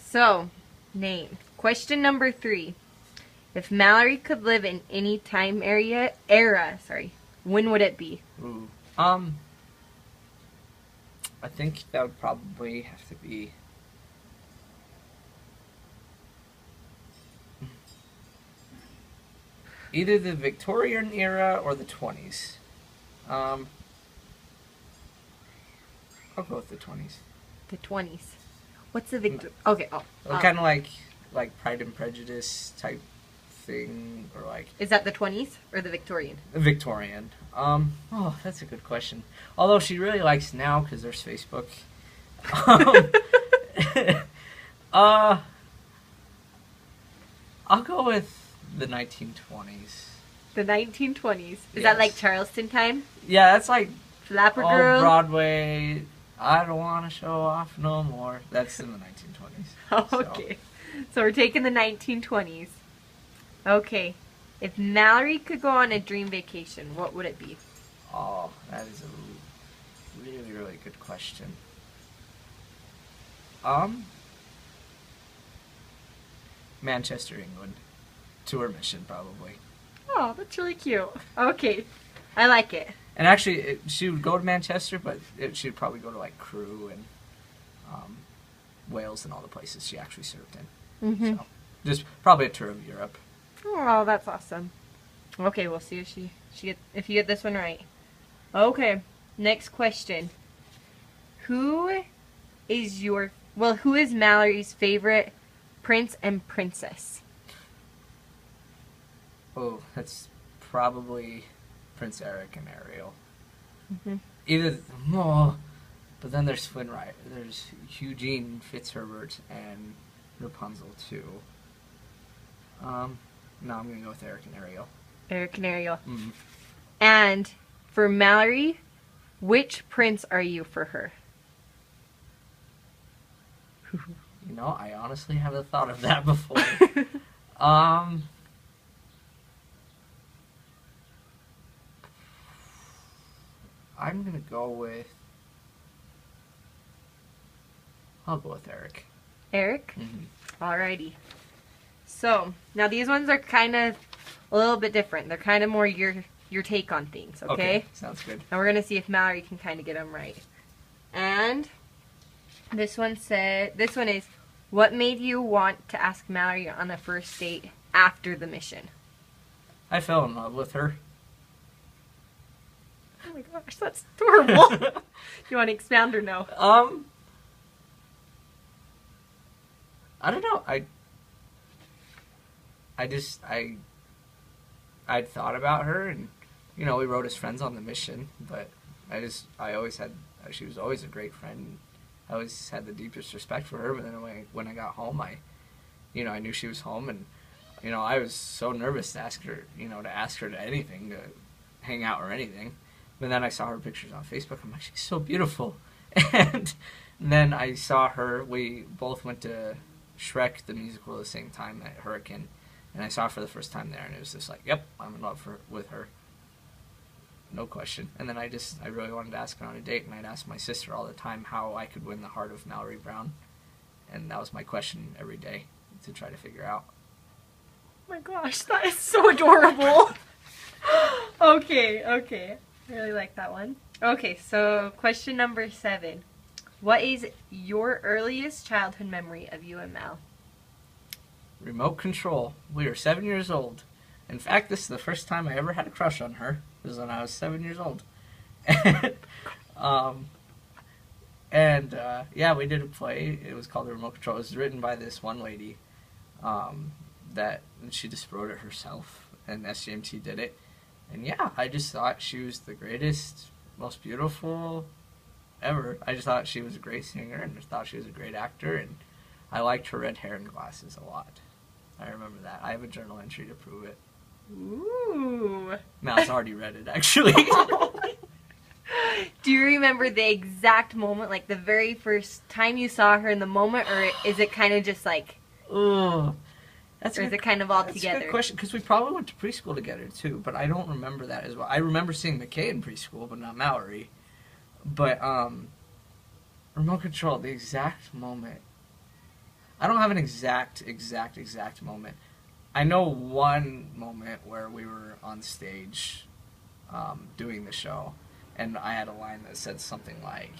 So, name. Question number 3. If Mallory could live in any time era, when would it be? Ooh. I think that would probably have to be either the Victorian era or the 20s. I'll go with the 20s. The 20s. What's the Victor? Okay. Kind of like Pride and Prejudice type thing, or like. Is that the 20s or the Victorian? The Victorian. Oh, that's a good question. Although she really likes now because there's Facebook. I'll go with the 1920s. The 1920s. Is Yes. that like Charleston time? Yeah, that's like Flapper all Girl? Broadway. I don't want to show off no more. That's in the 1920s. Okay. So we're taking the 1920s. Okay. If Mallory could go on a dream vacation, what would it be? Oh, that is a really, really good question. Manchester, England. Tour mission, probably. Oh, that's really cute. Okay. I like it. And actually, she would go to Manchester, but she'd probably go to, like, Crewe and Wales and all the places she actually served in. Mm-hmm. So, just probably a tour of Europe. Oh, that's awesome. Okay, we'll see if if you get this one right. Okay, next question. Who is Mallory's favorite prince and princess? Oh, that's probably Prince Eric and Ariel. Mm-hmm. Either, but then there's Flynn Rider. There's Eugene Fitzherbert and Rapunzel too. No, I'm gonna go with Eric and Ariel. Eric and Ariel. Mm. And for Mallory, which prince are you for her? You know, I honestly haven't thought of that before. I'm gonna go with. I'll go with Eric. Eric? Mm-hmm. Alrighty. So, now these ones are kind of a little bit different. They're kind of more your take on things, okay? Sounds good. And we're going to see if Mallory can kind of get them right. And this one is, what made you want to ask Mallory on a first date after the mission? I fell in love with her. Oh my gosh, that's adorable. You want to expound or no? I don't know. I'd thought about her, and you know, we rode as friends on the mission. But she was always a great friend. I always had the deepest respect for her. But then when I got home, I knew she was home, and you know, I was so nervous to ask her to anything, to hang out or anything. But then I saw her pictures on Facebook. I'm like, she's so beautiful. And then I saw her. We both went to Shrek the musical at the same time at Hurricane, and I saw her for the first time there, and it was just like, yep, I'm in love with her, no question. And then I really wanted to ask her on a date, and I'd ask my sister all the time how I could win the heart of Mallory Brown, and that was my question every day to try to figure out. Oh my gosh, that is so adorable. Okay. I really like that one. Okay, so question number 7. What is your earliest childhood memory of you and Mal? Remote control. We were 7 years old. In fact, this is the first time I ever had a crush on her. It was when I was 7 years old. Yeah, we did a play. It was called The Remote Control. It was written by this one lady that she just wrote it herself, and SGMT did it. And yeah, I just thought she was the greatest, most beautiful ever. I just thought she was a great singer, and just thought she was a great actor, and I liked her red hair and glasses a lot. I remember that. I have a journal entry to prove it. Ooh. Mal's already read it, actually. Do you remember the exact moment, like the very first time you saw her in the moment, or is it kind of just like... Ooh. Or is it kind of all That's together? a good question, because we probably went to preschool together, too, but I don't remember that as well. I remember seeing McKay in preschool, but not Mallory. But, remote control, the exact moment. I don't have an exact moment. I know one moment where we were on stage doing the show, and I had a line that said something like,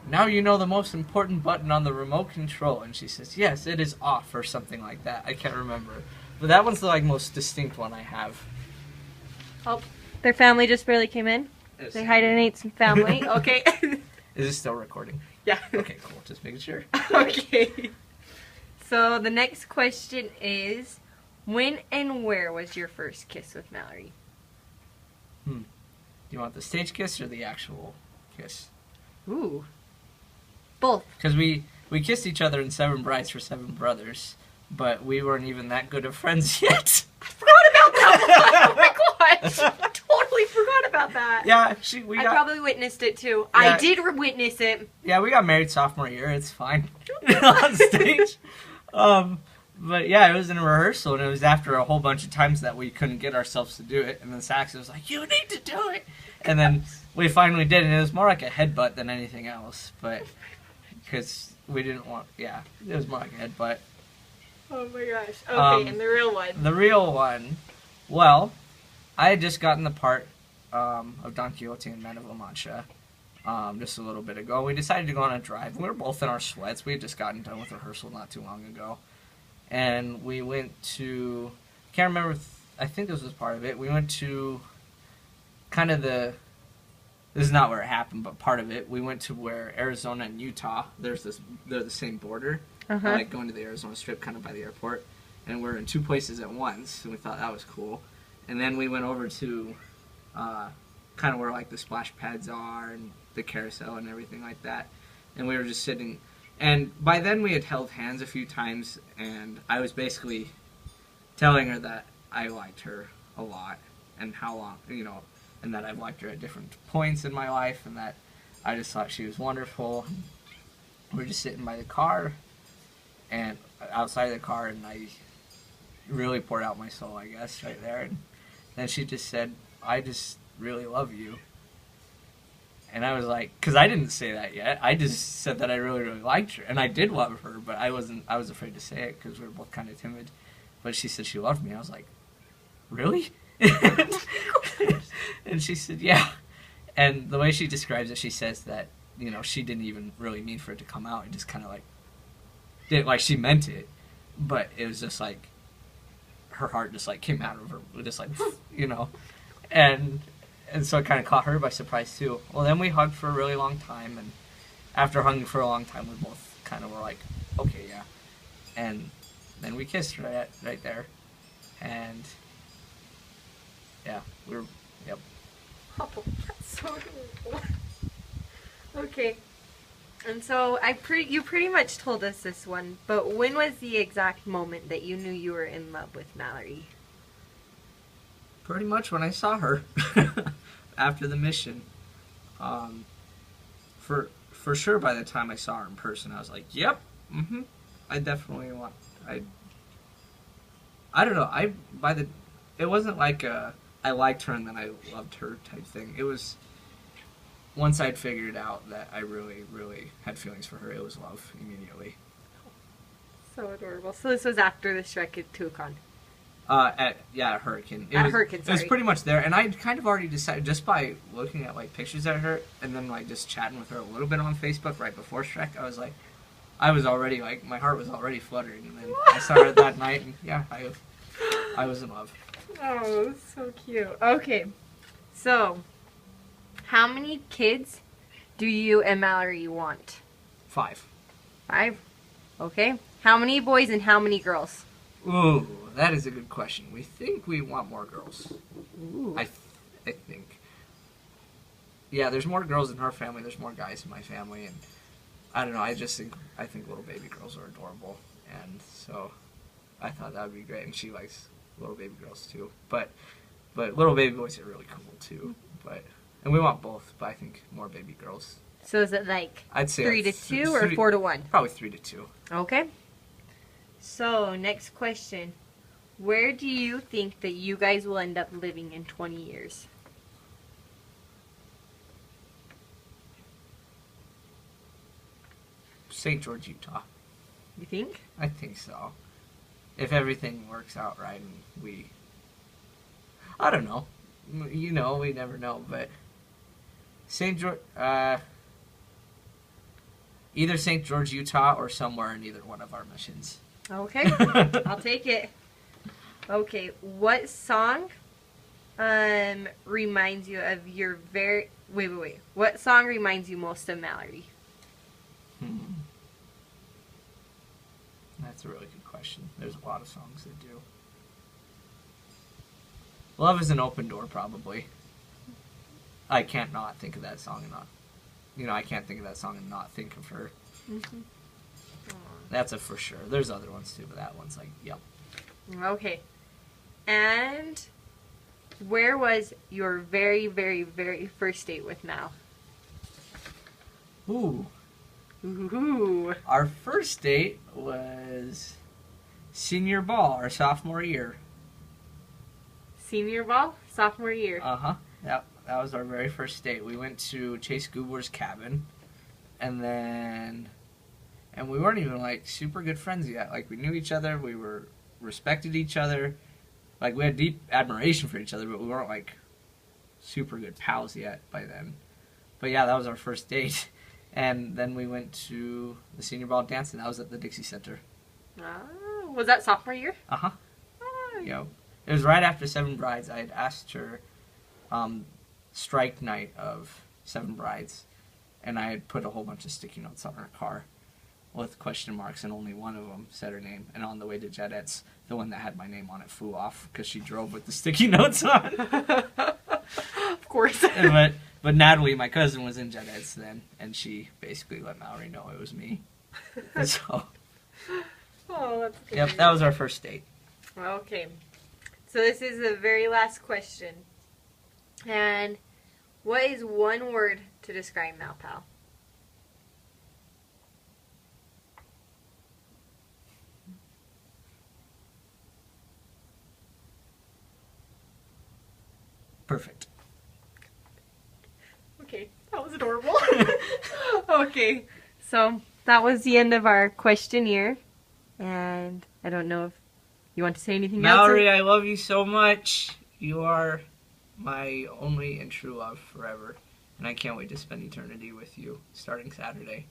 now you know the most important button on the remote control. And she says, yes, it is off, or something like that. I can't remember. But that one's the like most distinct one I have. Oh, their family just barely came in. Say hi to Nate's family. Okay. Is it still recording? Yeah. Okay, cool. Just making sure. Okay. So the next question is, when and where was your first kiss with Mallory? Do you want the stage kiss or the actual kiss? Ooh. Both. Because we kissed each other in Seven Brides for Seven Brothers, but we weren't even that good of friends yet. I forgot about that one. Oh my gosh. I totally forgot about that. Yeah, I probably witnessed it too. Yeah. I did witness it. Yeah, we got married sophomore year. It's fine. On stage. But yeah, it was in a rehearsal, and it was after a whole bunch of times that we couldn't get ourselves to do it, and then Saxon was like, you need to do it! And then we finally did, and it was more like a headbutt than anything else, but because we didn't want, yeah, it was more like a headbutt. Oh my gosh. Okay, and the real one. The real one, well, I had just gotten the part of Don Quixote and Men of La Mancha just a little bit ago. We decided to go on a drive. We were both in our sweats. We had just gotten done with rehearsal not too long ago. And we went to, can't remember, I think this was part of it. We went to kind of this is not where it happened, but part of it. We went to where Arizona and Utah, they're the same border. Like going to the Arizona Strip kind of by the airport. And we're in two places at once, and we thought that was cool. And then we went over to kind of where like the splash pads are and the carousel and everything like that. And we were just sitting. And by then we had held hands a few times, and I was basically telling her that I liked her a lot, and how long, and that I've liked her at different points in my life, and that I just thought she was wonderful. We were just sitting by the car, and outside of the car, and I really poured out my soul, I guess, right there. And then she just said, I just really love you. And I was like, because I didn't say that yet. I just said that I really, really liked her. And I did love her, but I was afraid to say it because we were both kind of timid. But she said she loved me. I was like, really? And she said, yeah. And the way she describes it, she says that, she didn't even really mean for it to come out. It just kind of like she meant it. But it was just like, her heart just like came out of her, just like, And so it kind of caught her by surprise, too. Well, then we hugged for a really long time, and after hugging for a long time, we both kind of were like, okay, yeah. And then we kissed right there. And, yeah, yep. Oh, that's so cool. Okay. And so, you pretty much told us this one, but when was the exact moment that you knew you were in love with Mallory? Pretty much when I saw her after the mission. For sure by the time I saw her in person, I was like, yep, I definitely want, I don't know, it wasn't like I liked her and then I loved her type thing. It was, once I'd figured out that I really, really had feelings for her, it was love immediately. So adorable. So this was after the Shrek at Tucson. At Hurricane. Hurricane, sorry. It was pretty much there, and I'd kind of already decided, just by looking at, pictures of her, and then, just chatting with her a little bit on Facebook right before Shrek, I was like, I was already, my heart was already fluttering, and then I saw her that night, and yeah, I was in love. Oh, so cute. Okay, so, how many kids do you and Mallory want? 5. 5? Okay. How many boys and how many girls? Ooh, that is a good question. We think we want more girls. Ooh. I think. Yeah, there's more girls in her family. There's more guys in my family, and I don't know. I think little baby girls are adorable, and so I thought that would be great. And she likes little baby girls too, but little baby boys are really cool too. And we want both, but I think more baby girls. So is it I'd say 3 to 2 or 4 to 1? Probably 3 to 2. Okay. So, next question. Where do you think that you guys will end up living in 20 years? St. George, Utah. You think? I think so. If everything works out right and I don't know. You know, we never know, but St. George, either St. George, Utah, or somewhere in either one of our missions. Okay, I'll take it. Okay, what song reminds you of your wait. What song reminds you most of Mallory? That's a really good question. There's a lot of songs that do. Love is an Open Door, probably. I can't not think of that song and not... I can't think of that song and not think of her. Mm-hmm. That's a for sure. There's other ones too, but that one's like, yep. Okay. And where was your very, very, very first date with Mal? Ooh. Ooh. Our first date was senior ball, our sophomore year. Senior ball? Sophomore year. Uh-huh. Yep. That was our very first date. We went to Chase Gubler's cabin, and we weren't even, like, super good friends yet. Like, we knew each other, we respected each other. Like, we had deep admiration for each other, but we weren't, like, super good pals yet by then. But yeah, that was our first date. And then we went to the senior ball dance, and that was at the Dixie Center. Was that sophomore year? Uh-huh. Yeah. It was right after Seven Brides. I had asked her strike night of Seven Brides, and I had put a whole bunch of sticky notes on her car with question marks, and only one of them said her name. And on the way to Jettettes, the one that had my name on it flew off because she drove with the sticky notes on. Of course. But Natalie, my cousin, was in Jettettes then, and she basically let Mallory know it was me. So, oh, that's good. Yep, that was our first date. Okay. So this is the very last question. And what is one word to describe Malpal? Perfect. Okay, that was adorable. Okay, so that was the end of our questionnaire. And I don't know if you want to say anything else. Mallory, I love you so much. You are my only and true love forever. And I can't wait to spend eternity with you starting Saturday.